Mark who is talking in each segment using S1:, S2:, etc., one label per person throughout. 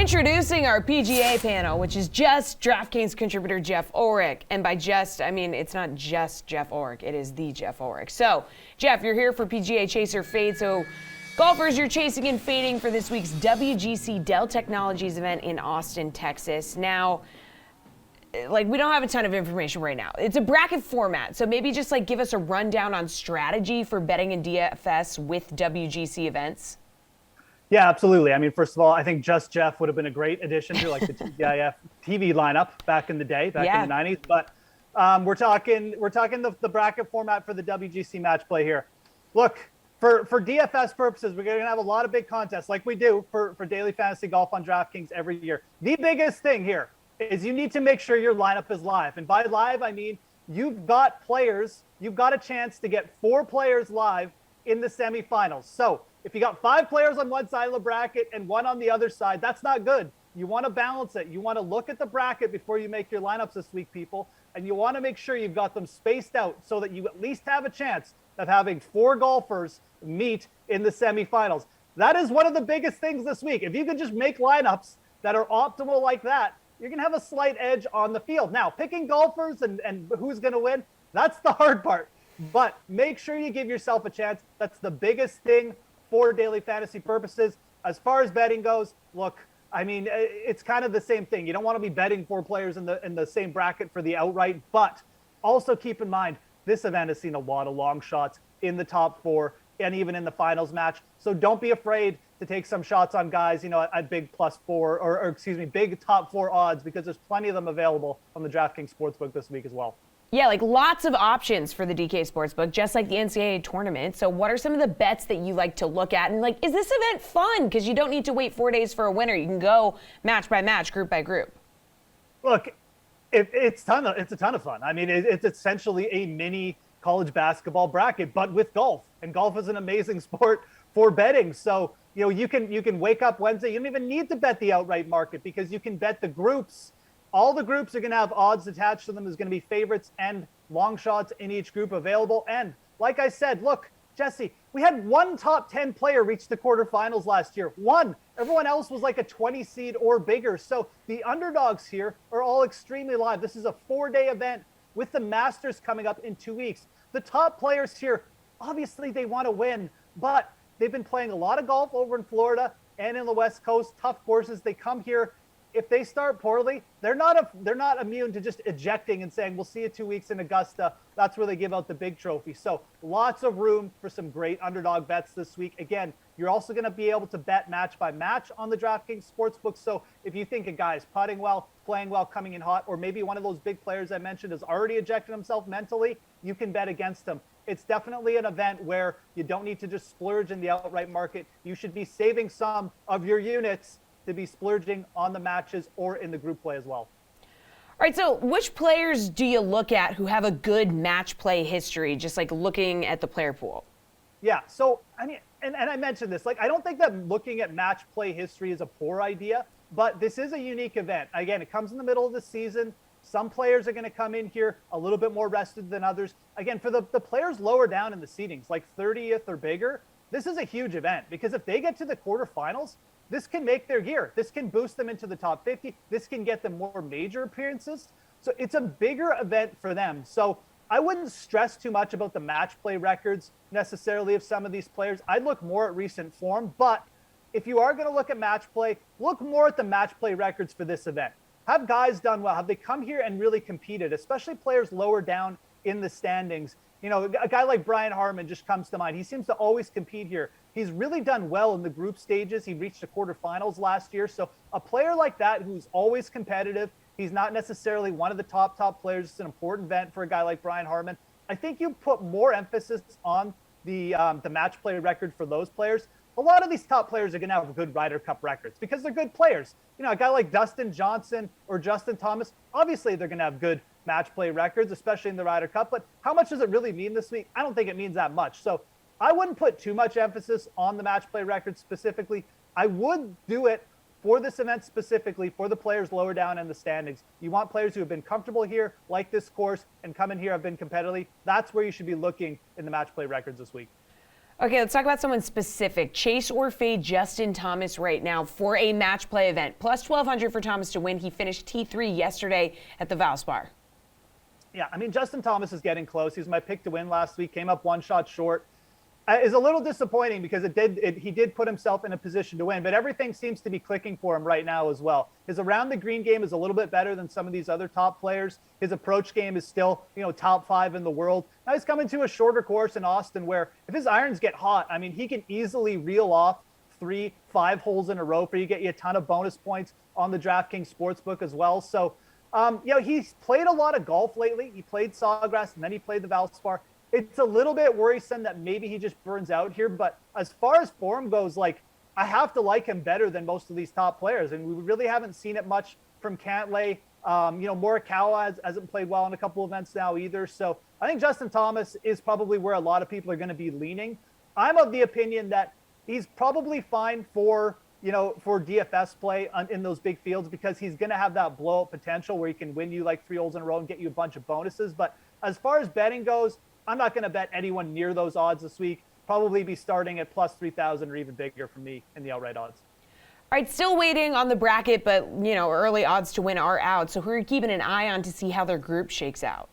S1: Introducing our PGA panel, which is just Draftkings Contributor Geoff Ulrich. And by just, I mean, it's not just Geoff Ulrich, it is the Geoff Ulrich. So, Geoff, you're here for PGA Chaser Fade. So, golfers, you're chasing and fading for this week's WGC-Dell Technologies event in Austin, Texas. Now, we don't have a ton of information right now. It's a bracket format, so maybe just give us a rundown on strategy for betting in DFS with WGC events.
S2: Yeah, absolutely. I mean, first of all, I think Just Geoff would have been a great addition to the TGIF TV lineup back in the day, in the 90s. But we're talking the bracket format for the WGC match play here. Look, for DFS purposes, we're going to have a lot of big contests like we do for daily fantasy golf on DraftKings every year. The biggest thing here is you need to make sure your lineup is live. And by live, I mean you've got a chance to get 4 players live in the semifinals. So if you got 5 players on one side of the bracket and 1 on the other side, that's not good. You want to balance it. You want to look at the bracket before you make your lineups this week, people. And you want to make sure you've got them spaced out so that you at least have a chance of having 4 golfers meet in the semifinals. That is one of the biggest things this week. If you can just make lineups that are optimal like that, you're going to have a slight edge on the field. Now, picking golfers and who's going to win, that's the hard part. But make sure you give yourself a chance. That's the biggest thing for daily fantasy purposes. As far as betting goes, look, I mean, it's kind of the same thing. You don't want to be betting 4 players in the same bracket for the outright, but also keep in mind, this event has seen a lot of long shots in the top 4 and even in the finals match. So don't be afraid to take some shots on guys, at big +4 or big top 4 odds, because there's plenty of them available on the DraftKings Sportsbook this week as well.
S1: Yeah, lots of options for the DK Sportsbook, just like the NCAA tournament. So what are some of the bets that you like to look at? And is this event fun? Because you don't need to wait 4 days for a winner. You can go match by match, group by group.
S2: Look, it's a ton of fun. I mean, it's essentially a mini college basketball bracket, but with golf. And golf is an amazing sport for betting. So, you can wake up Wednesday. You don't even need to bet the outright market because you can bet the groups. All the groups are going to have odds attached to them. There's going to be favorites and long shots in each group available. And like I said, look, Jesse, we had 1 top 10 player reach the quarterfinals last year. 1. Everyone else was like a 20 seed or bigger. So the underdogs here are all extremely live. This is a 4-day event with the Masters coming up in 2 weeks. The top players here, obviously they want to win, but they've been playing a lot of golf over in Florida and in the West Coast, tough courses. They come here. If they start poorly, they're not immune to just ejecting and saying, we'll see you 2 weeks in Augusta. That's where they give out the big trophy. So lots of room for some great underdog bets this week. Again, you're also going to be able to bet match by match on the DraftKings Sportsbook. So if you think a guy is putting well, playing well, coming in hot, or maybe one of those big players I mentioned has already ejected himself mentally, you can bet against him. It's definitely an event where you don't need to just splurge in the outright market. You should be saving some of your units to be splurging on the matches or in the group play as well.
S1: All right, so which players do you look at who have a good match play history, just looking at the player pool?
S2: Yeah, so, I mean, and I mentioned this, I don't think that looking at match play history is a poor idea, but this is a unique event. Again, it comes in the middle of the season. Some players are going to come in here a little bit more rested than others. Again, for the players lower down in the seedings, 30th or bigger, this is a huge event because if they get to the quarterfinals, this can make their year. This can boost them into the top 50. This can get them more major appearances. So it's a bigger event for them. So I wouldn't stress too much about the match play records necessarily of some of these players. I'd look more at recent form. But if you are going to look at match play, look more at the match play records for this event. Have guys done well? Have they come here and really competed, especially players lower down in the standings? A guy like Brian Harman just comes to mind. He seems to always compete here. He's really done well in the group stages. He reached the quarterfinals last year. So a player like that who's always competitive, he's not necessarily one of the top players. It's an important event for a guy like Brian Harman. I think you put more emphasis on the match play record for those players. A lot of these top players are going to have good Ryder Cup records because they're good players. A guy like Dustin Johnson or Justin Thomas, obviously they're going to have good match play records, especially in the Ryder Cup. But how much does it really mean this week? I don't think it means that much. So I wouldn't put too much emphasis on the match play records specifically. I would do it for this event specifically for the players lower down in the standings. You want players who have been comfortable here, like this course, and come in here have been competitively. That's where you should be looking in the match play records this week.
S1: Okay, let's talk about someone specific. Chase or fade Justin Thomas right now for a match play event. Plus 1,200 for Thomas to win. He finished T3 yesterday at the Valspar.
S2: Yeah, I mean, Justin Thomas is getting close. He was my pick to win last week, came up one shot short. Is a little disappointing because he did put himself in a position to win, but everything seems to be clicking for him right now as well. His around the green game is a little bit better than some of these other top players. His approach game is still, top 5 in the world. Now he's coming to a shorter course in Austin where if his irons get hot, I mean, he can easily reel off 3-5 holes in a row for you, get you a ton of bonus points on the DraftKings Sportsbook as well. So, he's played a lot of golf lately. He played Sawgrass and then he played the Valspar. It's a little bit worrisome that maybe he just burns out here. But as far as form goes, I have to like him better than most of these top players. And we really haven't seen it much from Cantlay. Morikawa hasn't played well in a couple events now either. So I think Justin Thomas is probably where a lot of people are going to be leaning. I'm of the opinion that he's probably fine for DFS play in those big fields because he's going to have that blowout potential where he can win you 3 holes in a row and get you a bunch of bonuses. But as far as betting goes, I'm not going to bet anyone near those odds this week. Probably be starting at plus 3,000 or even bigger for me in the outright odds.
S1: All right, still waiting on the bracket, but, early odds to win are out. So who are you keeping an eye on to see how their group shakes out?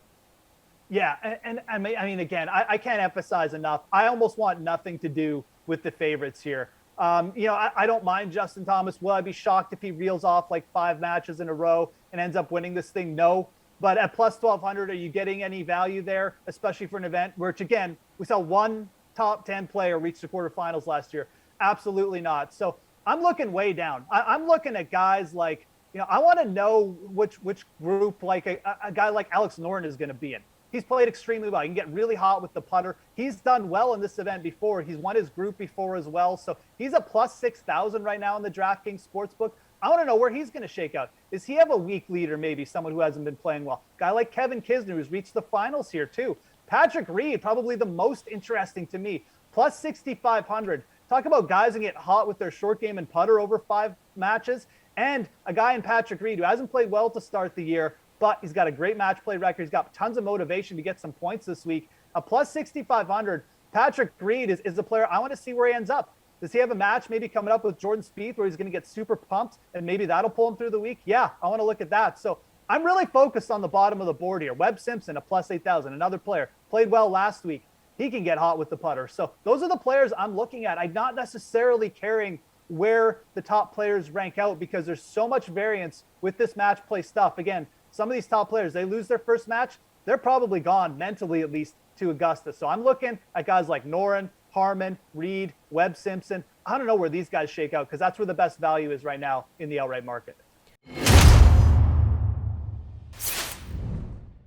S2: Yeah, and I mean, again, I can't emphasize enough. I almost want nothing to do with the favorites here. I don't mind Justin Thomas. Will I be shocked if he reels off 5 matches in a row and ends up winning this thing? No. But at plus 1,200, are you getting any value there, especially for an event which, again, we saw one top 10 player reach the quarterfinals last year? Absolutely not. So I'm looking way down. I'm looking at guys I want to know which group a guy like Alex Noren is going to be in. He's played extremely well. He can get really hot with the putter. He's done well in this event before. He's won his group before as well. So he's a plus 6,000 right now in the DraftKings Sportsbook. I want to know where he's going to shake out. Does he have a weak leader, maybe someone who hasn't been playing well? Guy like Kevin Kisner, who's reached the finals here too. Patrick Reed, probably the most interesting to me, plus 6,500. Talk about guys that get hot with their short game and putter over 5 matches. And a guy in Patrick Reed who hasn't played well to start the year, but he's got a great match play record. He's got tons of motivation to get some points this week. A plus 6,500. Patrick Reed is a player I want to see where he ends up. Does he have a match maybe coming up with Jordan Spieth where he's going to get super pumped and maybe that'll pull him through the week? Yeah, I want to look at that. So I'm really focused on the bottom of the board here. Webb Simpson, a plus 8,000, another player, played well last week. He can get hot with the putter. So those are the players I'm looking at. I'm not necessarily caring where the top players rank out because there's so much variance with this match play stuff. Again, some of these top players, they lose their first match, they're probably gone mentally at least to Augusta. So I'm looking at guys like Noren, Harman, Reed, Webb Simpson. I don't know where these guys shake out because that's where the best value is right now in the outright market.